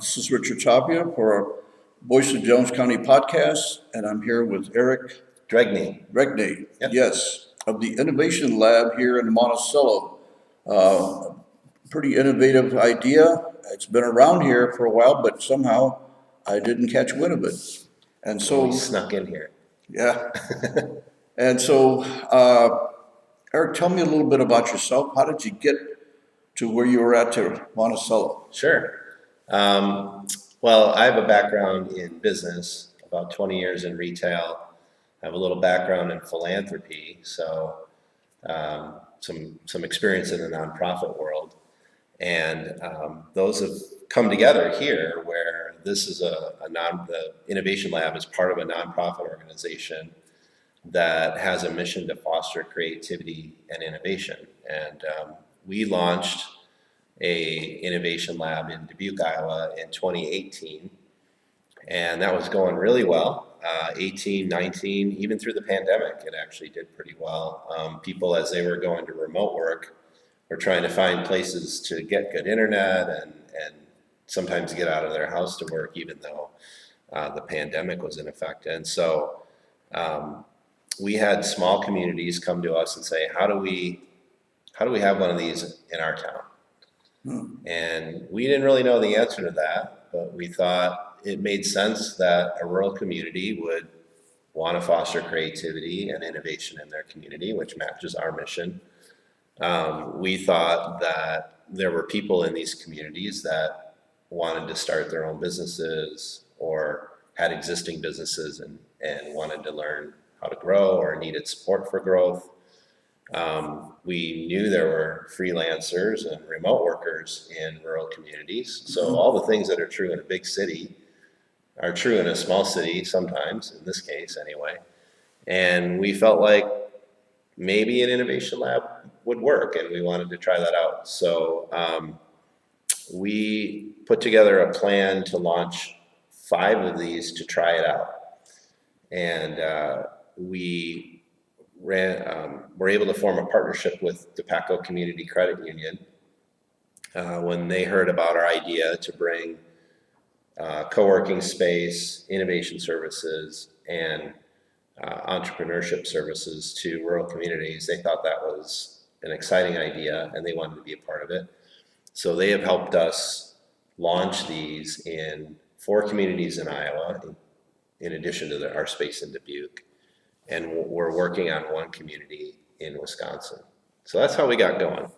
This is Richard Tapia for our Voice of Jones County podcast, and I'm here with Eregne. Yep. Yes, of the Innovation Lab here in Monticello. Pretty innovative idea. It's been around here for a while, but somehow I didn't catch wind of it. And so, We snuck in here. yeah. And so, Eric, tell me a little bit about yourself. How did you get to where you were at to Monticello? Sure. Well, I have a background in business, about 20 years in retail. I have a little background in philanthropy, so some experience in the nonprofit world. And those have come together here where this is the Innovation Lab is part of a nonprofit organization that has a mission to foster creativity and innovation. And we launched a innovation lab in Dubuque, Iowa in 2018. And that was going really well. 18, 19, even through the pandemic, it actually did pretty well. People, as they were going to remote work, were trying to find places to get good internet and sometimes get out of their house to work, even though the pandemic was in effect. And so we had small communities come to us and say, how do we have one of these in our town? And we didn't really know the answer to that, but we thought it made sense that a rural community would want to foster creativity and innovation in their community, which matches our mission. We thought that there were people in these communities that wanted to start their own businesses or had existing businesses and wanted to learn how to grow or needed support for growth. We knew there were freelancers and remote workers in rural communities. So all the things that are true in a big city are true in a small city sometimes, in this case anyway. And we felt like maybe an innovation lab would work, and we wanted to try that out. So we put together a plan to launch 5 of these to try it out. And we were able to form a partnership with DePaco Community Credit Union when they heard about our idea to bring co-working space, innovation services, and entrepreneurship services to rural communities. They thought that was an exciting idea and they wanted to be a part of it. So they have helped us launch these in 4 communities in Iowa, in addition to our space in Dubuque. And we're working on 1 community in Wisconsin. So that's how we got going.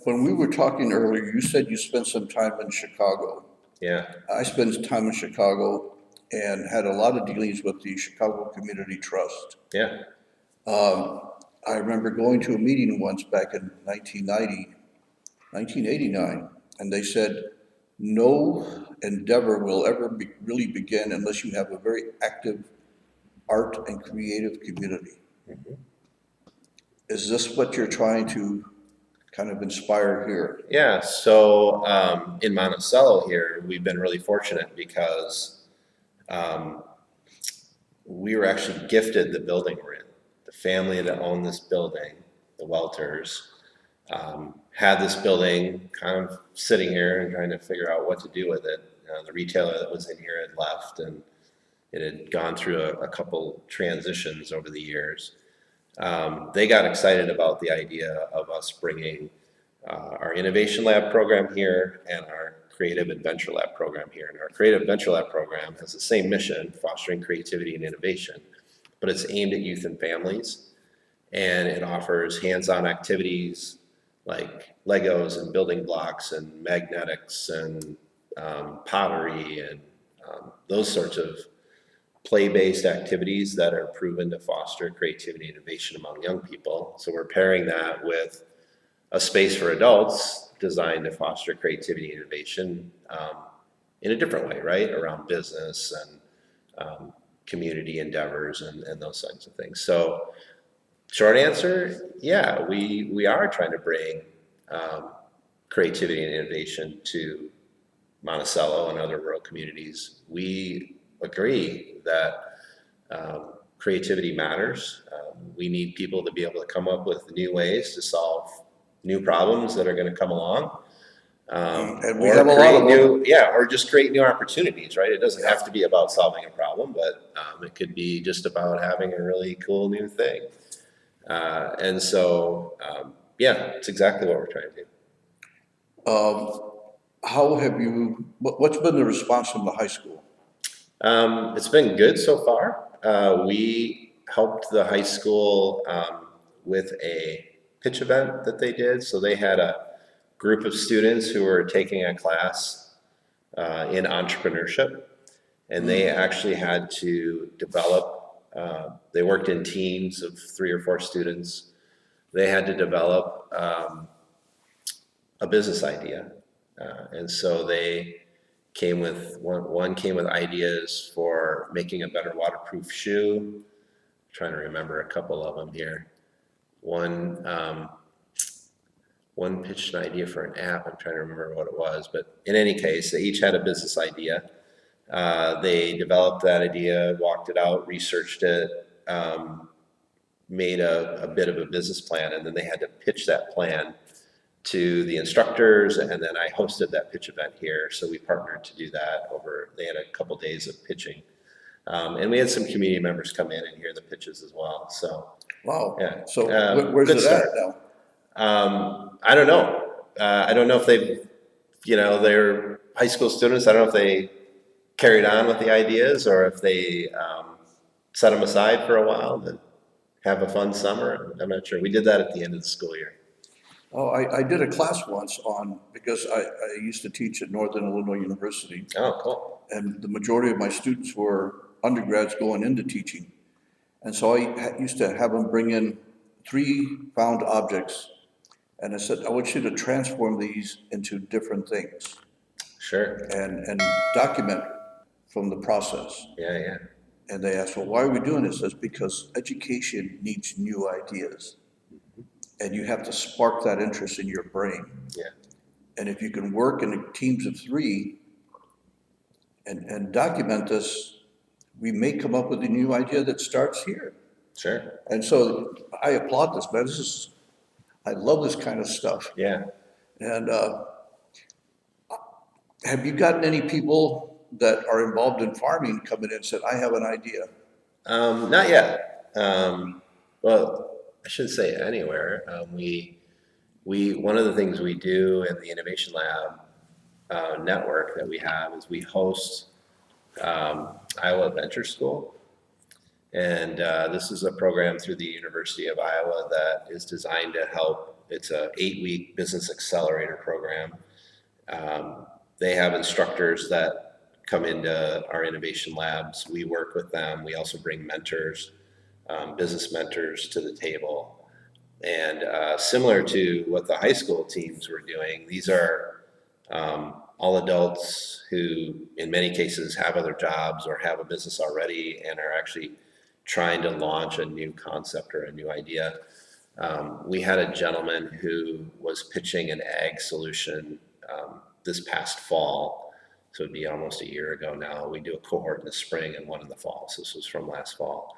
When we were talking earlier, you said you spent some time in Chicago. Yeah. I spent time in Chicago and had a lot of dealings with the Chicago Community Trust. Yeah. I remember going to a meeting once back in 1989, and they said, no endeavor will ever really begin unless you have a very active art and creative community. Mm-hmm. Is this what you're trying to kind of inspire here? Yeah, so in Monticello here, we've been really fortunate because we were actually gifted the building we're in. The family that owned this building, the Welters, had this building kind of sitting here and trying to figure out what to do with it. The retailer that was in here had left, and it had gone through a couple transitions over the years. They got excited about the idea of us bringing our Innovation Lab program here and our Creative Adventure Lab program here. And our Creative Adventure Lab program has the same mission, fostering creativity and innovation, but it's aimed at youth and families. And it offers hands-on activities like Legos and building blocks and magnetics and pottery and those sorts of play-based activities that are proven to foster creativity and innovation among young people. So we're pairing that with a space for adults designed to foster creativity and innovation in a different way, right? Around business and community endeavors and those kinds of things. So short answer, yeah, we are trying to bring creativity and innovation to Monticello and other rural communities. We agree that creativity matters. We need people to be able to come up with new ways to solve new problems that are going to come along. And we or have a lot of them. or just create new opportunities, right? It doesn't have to be about solving a problem, but it could be just about having a really cool new thing. And so, yeah, it's exactly what we're trying to do. How have you, what's been the response from the high school? It's been good so far. We helped the high school with a pitch event that they did. So they had a group of students who were taking a class in entrepreneurship, and they actually had to develop, they worked in teams of 3 or 4 students. They had to develop a business idea. And so they came with, one came with ideas for making a better waterproof shoe. I'm trying to remember a couple of them here. One pitched an idea for an app. I'm trying to remember what it was, but in any case, they each had a business idea. They developed that idea, walked it out, researched it, made a bit of a business plan, and then they had to pitch that plan to the instructors, and then I hosted that pitch event here. So we partnered to do that they had a couple days of pitching. And we had some community members come in and hear the pitches as well. So, Wow. yeah. So where's good it start. at now? I don't know. I don't know if they're high school students. I don't know if they carried on with the ideas or if they set them aside for a while and have a fun summer. I'm not sure. We did that at the end of the school year. Oh, I did a class once because I used to teach at Northern Illinois University, Oh, cool. and the majority of my students were undergrads going into teaching. And so I used to have them bring in 3 found objects, and I said, I want you to transform these into different things Sure. and document from the process. Yeah, yeah. And they asked, well, why are we doing this? I said, because education needs new ideas. And you have to spark that interest in your brain. Yeah. And if you can work in teams of 3 and document this, we may come up with a new idea that starts here. Sure. And so I applaud this, man. I love this kind of stuff. Yeah. And have you gotten any people that are involved in farming come in and said, I have an idea? Not yet. Well, I shouldn't say anywhere. One of the things we do in the Innovation Lab network that we have is we host Iowa Venture School. And this is a program through the University of Iowa that is designed to help. It's a 8-week business accelerator program. They have instructors that come into our innovation labs. We work with them. We also bring mentors, business mentors to the table. And similar to what the high school teams were doing, these are all adults who, in many cases, have other jobs or have a business already and are actually trying to launch a new concept or a new idea. We had a gentleman who was pitching an ag solution this past fall. So it'd be almost a year ago now. We do a cohort in the spring and one in the fall. So this was from last fall.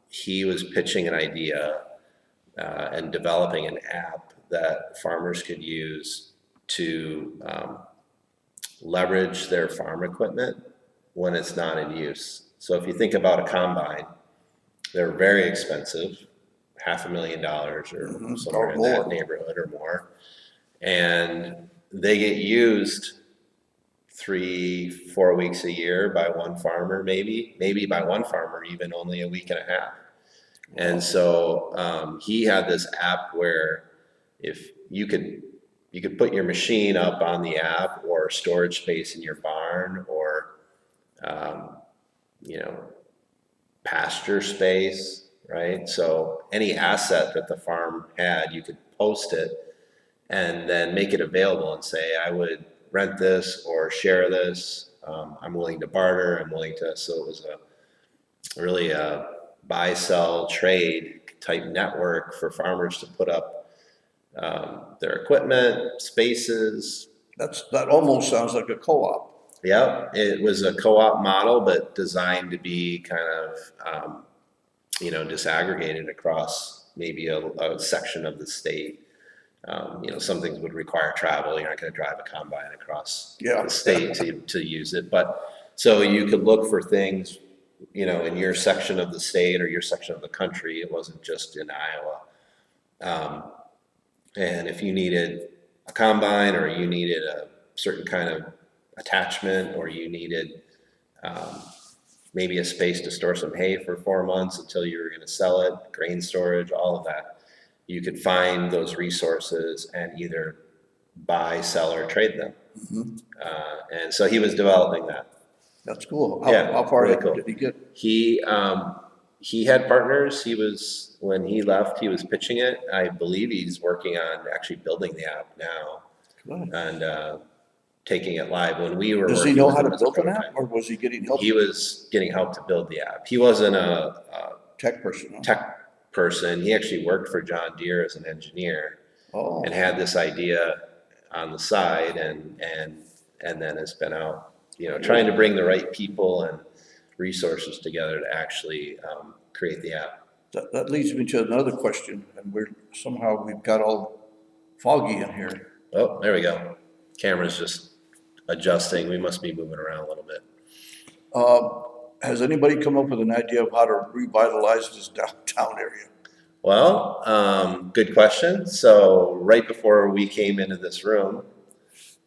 He was pitching an idea and developing an app that farmers could use to leverage their farm equipment when it's not in use. So if you think about a combine, they're very expensive, $500,000 or somewhere in that neighborhood or more. And they get used 3-4 weeks a year by one farmer, maybe by one farmer, even only a week and a half. And so he had this app where if you could put your machine up on the app or storage space in your barn or, pasture space, right? So any asset that the farm had, you could post it and then make it available and say, I would rent this or share this. I'm willing to barter. I'm willing to. So it was really a buy, sell, trade type network for farmers to put up their equipment, spaces. That almost sounds like a co-op. Yeah, it was a co-op model, but designed to be kind of, disaggregated across maybe a section of the state Some things would require travel. You're not going to drive a combine across Yeah. the state to use it. But so you could look for things, in your section of the state or your section of the country. It wasn't just in Iowa. And if you needed a combine or you needed a certain kind of attachment or you needed maybe a space to store some hay for 4 months until you were going to sell it, grain storage, all of that, you could find those resources and either buy, sell, or trade them. And so he was developing that. That's cool. Yeah, How far really ahead cool. did he get? He had partners. When he left, he was pitching it. I believe he's working on actually building the app now Good. and taking it live. When we were Does he working know with how him to as a build an app, prototype, or was he getting help? he was getting help to build the app. He wasn't a Tech person, huh? tech person. He actually worked for John Deere as an engineer Oh, and had this idea on the side and then has been out, trying to bring the right people and resources together to actually create the app. that leads me to another question, and we've got all foggy in here. Oh, there we go. Camera's just adjusting. We must be moving around a little bit. Has anybody come up with an idea of how to revitalize this downtown area? Well, good question. So right before we came into this room,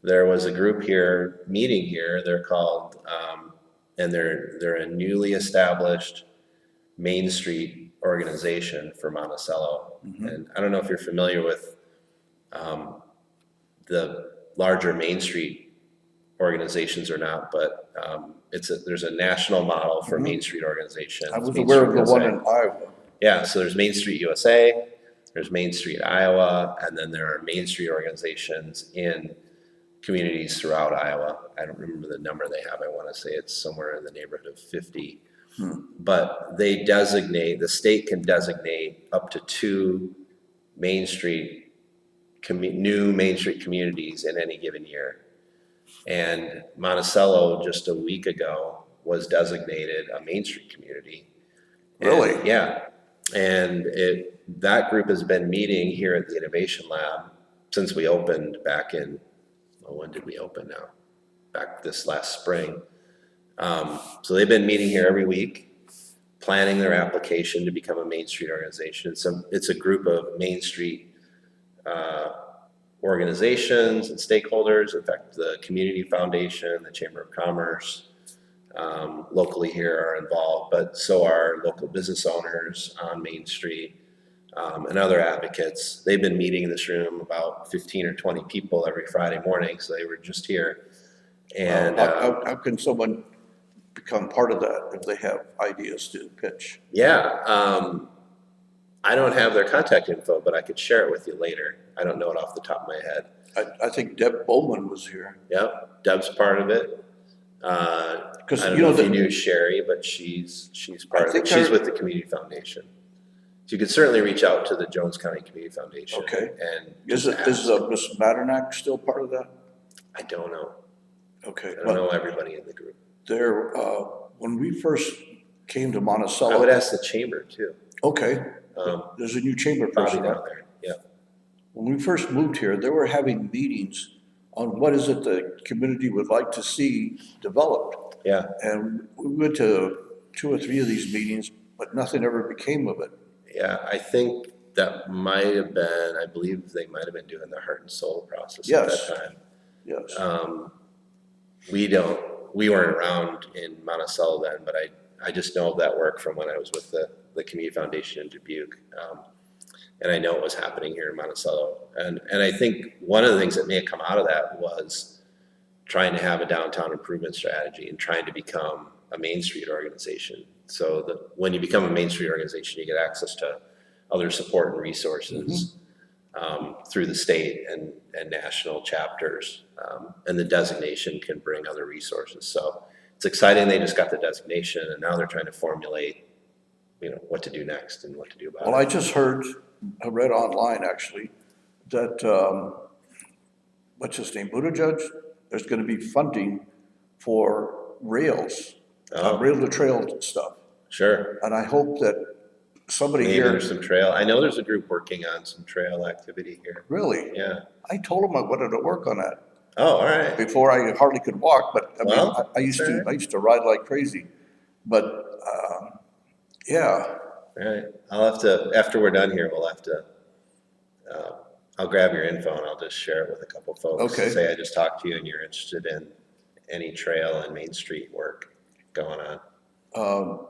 there was a group here, meeting here. They're called, and they're a newly established Main Street organization for Monticello. And I don't know if you're familiar with the larger Main Street organizations or not, but there's a national model for Main Street organizations. I was Main aware Street of the one USA. in Iowa. Yeah, so there's Main Street USA, there's Main Street Iowa, and then there are Main Street organizations in communities throughout Iowa. I don't remember the number they have. I want to say it's somewhere in the neighborhood of 50. But the state can designate up to 2 Main Street, new Main Street communities in any given year. And Monticello, just a week ago, was designated a Main Street community. Really? And, yeah. And that group has been meeting here at the Innovation Lab since we opened back in, when did we open now? Back this last spring. So they've been meeting here every week, planning their application to become a Main Street organization. So it's a group of Main Street organizations and stakeholders. In fact, the Community Foundation, the Chamber of Commerce, locally here are involved, but so are local business owners on Main Street and other advocates. They've been meeting in this room, about 15 or 20 people every Friday morning, so they were just here. And How can someone become part of that if they have ideas to pitch? yeah, I don't have their contact info, but I could share it with you later. I don't know it off the top of my head. I think Deb Bowman was here. Yep, Deb's part of it. I don't know if you knew Sherry, but she's part of it. She's with the Community Foundation. So you could certainly reach out to the Jones County Community Foundation. Okay. And Is Ms. Maternack still part of that? I don't know. Okay. I don't know everybody in the group. There, when we first came to I Monticello. would ask the chamber too. Okay. There's a new chamber person. Probably down there. Yeah. When we first moved here, they were having meetings on what is it the community would like to see developed. Yeah. And we went to 2 or 3 of these meetings, but nothing ever became of it. Yeah, I think that might have been, I believe they might have been doing the heart and soul process Yes. at that time. Yes. We weren't around in Monticello then, but I just know of that work from when I was with the Community Foundation in Dubuque. And I know it was happening here in Monticello. And I think one of the things that may have come out of that was trying to have a downtown improvement strategy and trying to become a Main Street organization. So that when you become a Main Street organization, you get access to other support and resources through the state and national chapters. And the designation can bring other resources. So it's exciting they just got the designation and now they're trying to formulate, what to do next and what to do about it. Well, I read online actually, that, what's his name, Buttigieg, there's gonna be funding for rails, rail to trail stuff. Sure. And I hope that somebody Maybe here, there's some trail. I know there's a group working on some trail activity here. really, Yeah. I told them I wanted to work on that Oh, all right. before I hardly could walk, but I mean, Well, I used that's all to, right. I used to ride like crazy. But, yeah, All right. I'll have to, after we're done here, we'll have to, uh, I'll grab your info and I'll just share it with a couple folks. Okay. Say I just talked to you and you're interested in any trail and Main Street work going on. um,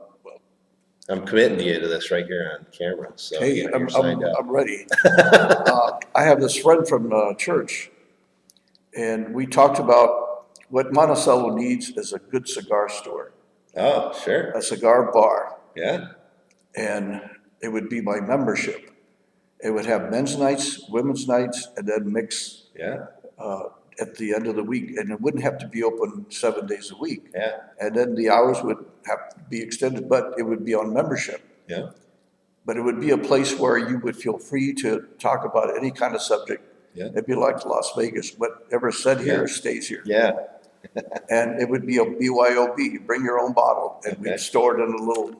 I'm committing to you to this right here on camera, so hey, you know, you're signed up. I'm ready. I have this friend from, church, and we talked about what Monticello needs is a good cigar store, Oh, sure. a cigar bar, Yeah, and it would be by membership. It would have men's nights, women's nights, and then mix yeah, at the end of the week, and it wouldn't have to be open 7 days a week. yeah, And then the hours would have to be extended, but it would be on membership. yeah, But it would be a place where you would feel free to talk about any kind of subject. yeah, It'd be like Las Vegas, whatever said here Yeah. stays here. yeah. And it would be a BYOB, you bring your own bottle, and Okay. we'd store it in a little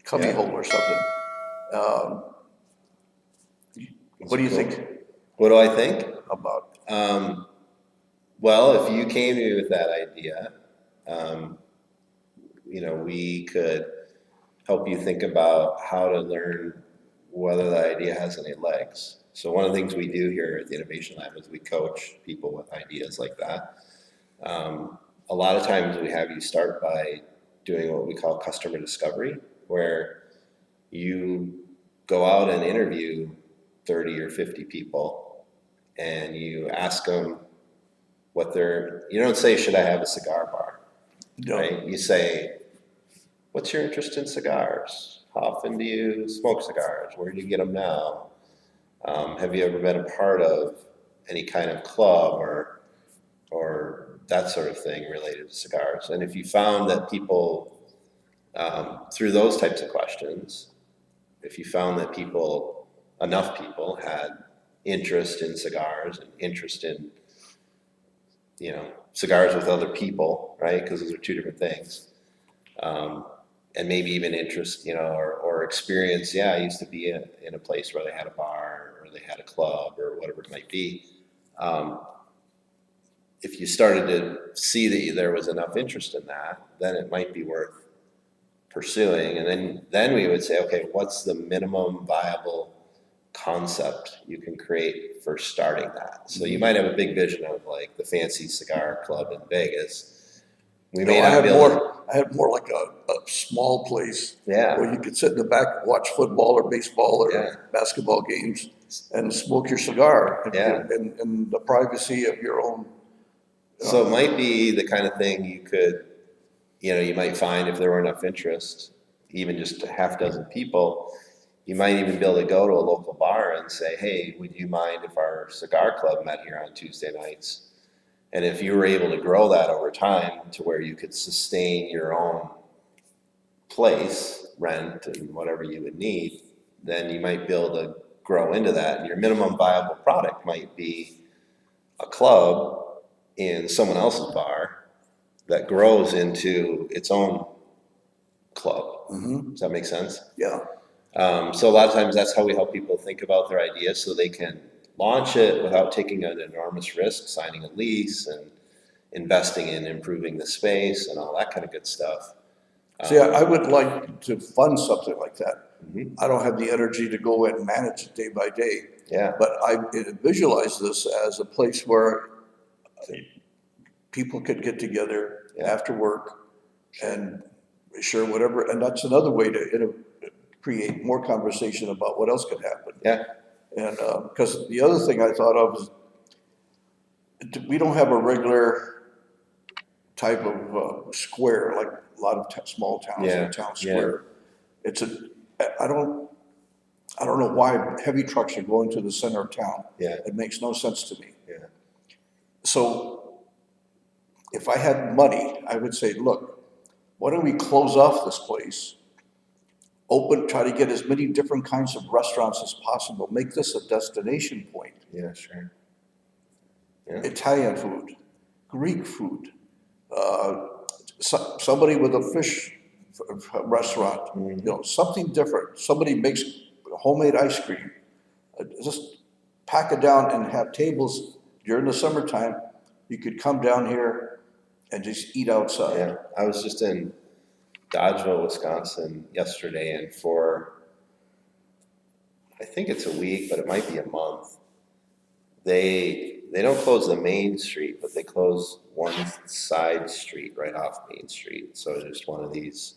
cubby Yeah. hole or something. What do you think What do I think? about? Well, if you came to me with that idea, um, you know, we could help you think about how to learn whether the idea has any legs. So one of the things we do here at the Innovation Lab is we coach people with ideas like that. A lot of times we have you start by doing what we call customer discovery, where you go out and interview 30 or 50 people and you ask them what they're, you don't say, should I have a cigar bar? No. Right? You say, what's your interest in cigars? How often do you smoke cigars? Where do you get them now? Have you ever been a part of any kind of club or that sort of thing related to cigars? And if you found that people, through those types of questions, if you found that people, enough people had interest in cigars and interest in, you know, cigars with other people, right? Because those are two different things. And maybe even interest, you know, or experience. Yeah, I used to be in a place where they had a bar or they had a club or whatever it might be. If you started to see that there was enough interest in that, then it might be worth pursuing. And then we would say, okay, what's the minimum viable concept you can create for starting that? So you might have a big vision of like the fancy cigar club in Vegas. We may not be able to. I had more like a small place Yeah. where you could sit in the back, watch football or baseball or Yeah. basketball games and smoke your cigar Yeah. in the privacy of your own. So it might be the kind of thing you could, you know, you might find if there were enough interest, even just a half dozen people, you might even be able to go to a local bar and say, hey, would you mind if our cigar club met here on Tuesday nights? And if you were able to grow that over time to where you could sustain your own place, rent and whatever you would need, then you might be able to grow into that. And your minimum viable product might be a club in someone else's bar that grows into its own club. Does that make sense? Yeah. So a lot of times that's how we help people think about their ideas so they can launch it without taking an enormous risk, signing a lease and investing in improving the space and all that kind of good stuff. See, I would like to fund something like that. Mhm. I don't have the energy to go and manage it day by day. Yeah. But I visualize this as a place where people could get together Yeah. after work and share whatever, and that's another way to create more conversation about what else could happen. Yeah. And, because the other thing I thought of is, we don't have a regular type of, square, like a lot of small towns Yeah, have town yeah. square. It's I don't know why heavy trucks are going to the center of town. Yeah. It makes no sense to me. Yeah. So if I had money, I would say, look, why don't we close off this place? Try to get as many different kinds of restaurants as possible. Make this a destination point. Yeah, sure. Yeah. Italian food, Greek food, somebody with a fish restaurant, you know, something different. Somebody makes homemade ice cream. Just pack it down and have tables during the summertime. You could come down here and just eat outside. Yeah, I was just in Dodgeville, Wisconsin yesterday, and for, I think it's a week, but it might be a month, they don't close the main street, but they close one side street right off Main Street. So just one of these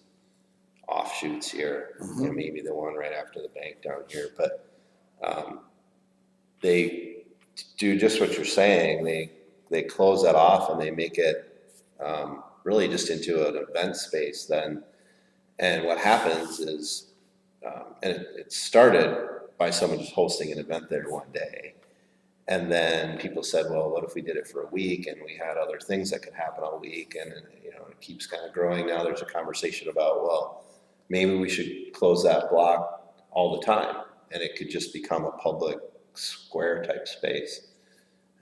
offshoots here, you know, maybe the one right after the bank down here, but they do just what you're saying. They close that off and they make it really just into an event space then. And what happens is, and it started by someone just hosting an event there one day. And then people said, well, what if we did it for a week and we had other things that could happen all week? And, you know, it keeps kind of growing. Now there's a conversation about, well, maybe we should close that block all the time and it could just become a public square type space.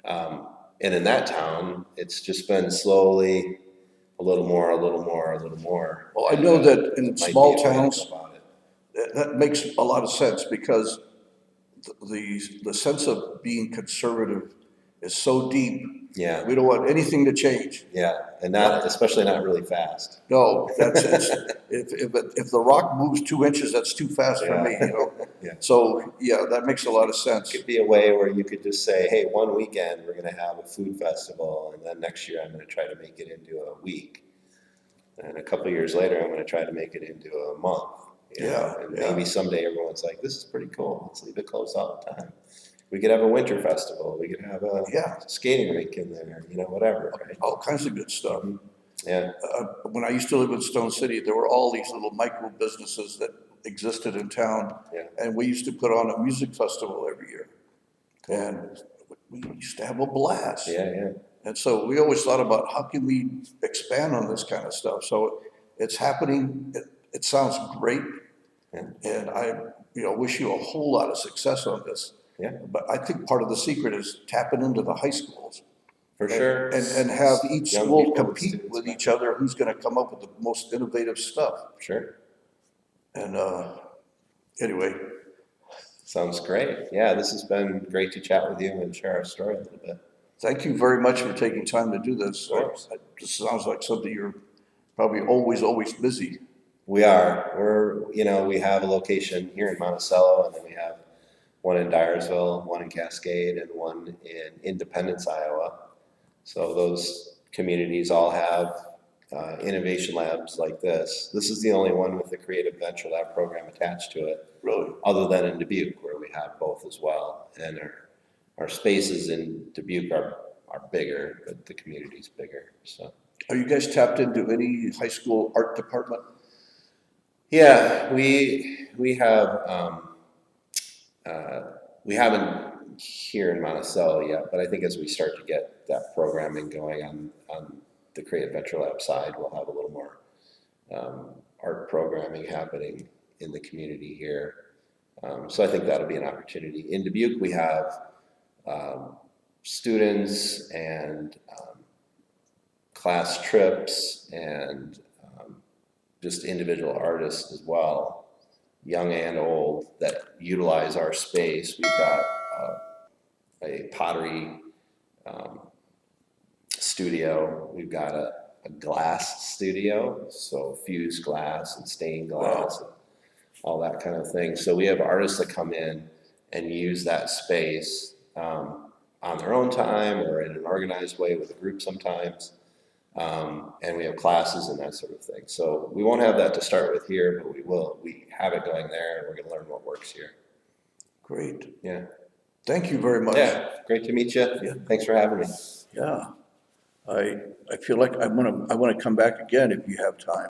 And in that town, it's just been slowly a little more, a little more, a little more. Well, I know that in Might be small a way to go towns, about it. that makes a lot of sense because the sense of being conservative is so deep. Yeah, We don't want anything to change. yeah, and not, especially not really fast. No, that's it. If the rock moves 2 inches, that's too fast for me, you know? Yeah. So, yeah, that makes a lot of sense. Could be a way where you could just say, hey, one weekend, we're gonna have a food festival, and then next year, I'm gonna try to make it into a week. And a couple of years later, I'm gonna try to make it into a month. You know? Yeah, And yeah. maybe someday everyone's like, this is pretty cool, let's leave it closed all the time. We could have a winter festival, we could have a Yeah. skating rink in there, you know, whatever, right? All kinds of good stuff. Yeah, When I used to live in Stone City, there were all these little micro businesses that existed in town. Yeah. And we used to put on a music festival every year. And we used to have a blast. yeah, yeah. And so we always thought about how can we expand on this kind of stuff? So it's happening. It sounds great. Yeah. And I, you know, wish you a whole lot of success on this. Yeah. But I think part of the secret is tapping into the high schools. For sure. And have each Young school people and compete students, with yeah. each other, who's gonna come up with the most innovative stuff. Sure. And, anyway, Sounds great. Yeah, this has been great to chat with you and share our story a little bit. thank you very much for taking time to do this. Of course. This sounds like something you're probably always busy. We are. You know, we have a location here in Monticello, and then we have one in Dyersville, one in Cascade, and one in Independence, Iowa. So those communities all have innovation labs like this. This is the only one with the Creative Venture Lab program attached to it, Really? other than in Dubuque, where we have both as well. And our spaces in Dubuque are bigger, but the community's bigger. So. Are you guys tapped into any high school art department? Yeah, we haven't here in Monticello yet, but I think as we start to get that programming going on the Creative Venture Lab side, we'll have a little more art programming happening in the community here. So I think that'll be an opportunity. In Dubuque, we have students and class trips and just individual artists as well, young and old, that utilize our space. We've got a pottery studio. We've got a glass studio, so fused glass and stained glass, and all that kind of thing. So we have artists that come in and use that space on their own time or in an organized way with a group sometimes. And we have classes and that sort of thing. So we won't have that to start with here, but we will. We have it going there, and we're going to learn what works here. Great. Yeah. Thank you very much. Yeah. Great to meet you. Yeah. Thanks for having me. Yeah. I feel like I want to come back again if you have time.